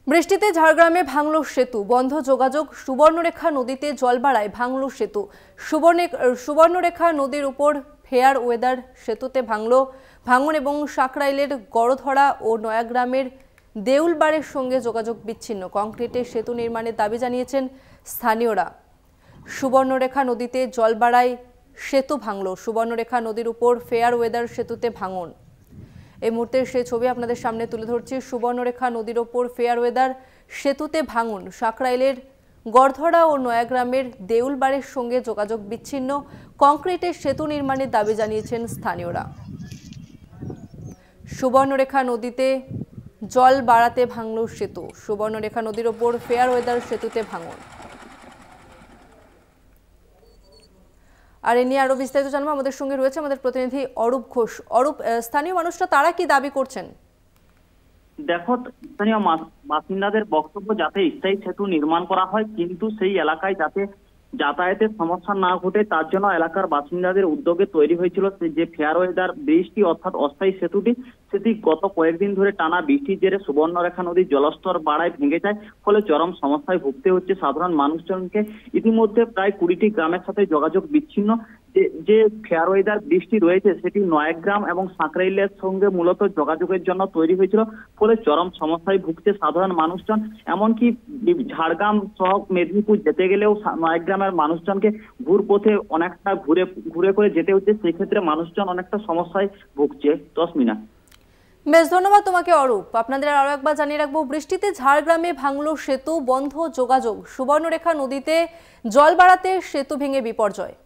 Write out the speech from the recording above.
বৃষ্টিতে ঝাড়গ্রামে ভাঙল সেতু, বন্ধ যোগাযোগ। সুবর্ণরেখা নদীতে জল বাড়ায় ভাঙল সেতু। সুবর্ণরেখা নদীর উপর ফেয়ার ওয়েদার সেতুতে ভাঙন এবং সাকরাইলের গড়ধরা ও নয়াগ্রামের দেউলবাড়ের সঙ্গে যোগাযোগ বিচ্ছিন্ন। কংক্রিটের সেতু নির্মাণের দাবি জানিয়েছেন স্থানীয়রা। সুবর্ণরেখা নদীতে জল বাড়ায় সেতু ভাঙল। সুবর্ণরেখা নদীর উপর ফেয়ার ওয়েদার সেতুতে ভাঙন। এই মুহূর্তে সেই ছবি আপনাদের সামনে তুলে ধরছি। সুবর্ণরেখা নদীর ওপর ফেয়ার ওয়েদার সেতুতে ভাঙন। সাকরাইলের গড়ধরা ও নয়াগ্রামের দেউলবাড়ের সঙ্গে যোগাযোগ বিচ্ছিন্ন। কংক্রিটের সেতু নির্মাণের দাবি জানিয়েছেন স্থানীয়রা। সুবর্ণরেখা নদীতে জল বাড়াতে ভাঙল সেতু। সুবর্ণরেখা নদীর ওপর ফেয়ার ওয়েদার সেতুতে ভাঙন। আর এ নিয়ে আরো বিস্তারিত জানবো, আমাদের সঙ্গে রয়েছে আমাদের প্রতিনিধি অরূপ ঘোষ। অরূপ, স্থানীয় মানুষরা তারা কি দাবি করছেন? দেখো, স্থানীয় বাসিন্দাদের বক্তব্য যাতে স্থায়ী সেতু নির্মাণ করা হয়, কিন্তু সেই এলাকায় যাতে যাতায়াতের সমস্যা না ঘটে তার জন্য এলাকার বাসিন্দাদের উদ্যোগে তৈরি হয়েছিল যে ফেয়ার ওয়েদার ব্রিজটি অর্থাৎ অস্থায়ী সেতুটি। সেটি গত কয়েকদিন ধরে টানা বৃষ্টির জেরে সুবর্ণরেখা নদীর জলস্তর বাড়ায় ভেঙে যায়, ফলে চরম সমস্যায় ভুগতে হচ্ছে সাধারণ মানুষজনকে। ইতিমধ্যে প্রায় 20টি গ্রামের সাথে যোগাযোগ বিচ্ছিন্ন। যে ফেয়ার ওয়েদার ব্রিজটি রয়েছে সেটি নয়াগ্রাম এবং সাকরাইলের সঙ্গে মূলত যোগাযোগের জন্য তৈরি হয়েছিল, ফলে চরম সমস্যায় ভুগছে সাধারণ মানুষজন। এমনকি ঝাড়গ্রাম সহ মেদিনীপুর যেতে গেলেও নয়াগ্রামের মানুষজনকে ঘুরপথে অনেকটা ঘুরে করে যেতে হচ্ছে। সেক্ষেত্রে মানুষজন অনেকটা সমস্যায় ভুগছে। তসমিনা, বেশ ধন্যবাদ তোমাকে অরূপ। আপনাদের আরো একবার জানিয়ে রাখবো, বৃষ্টিতে ঝাড়গ্রামে ভাঙল সেতু, বন্ধ যোগাযোগ। সুবর্ণরেখা নদীতে জল বাড়াতে সেতু ভেঙে বিপর্যয়।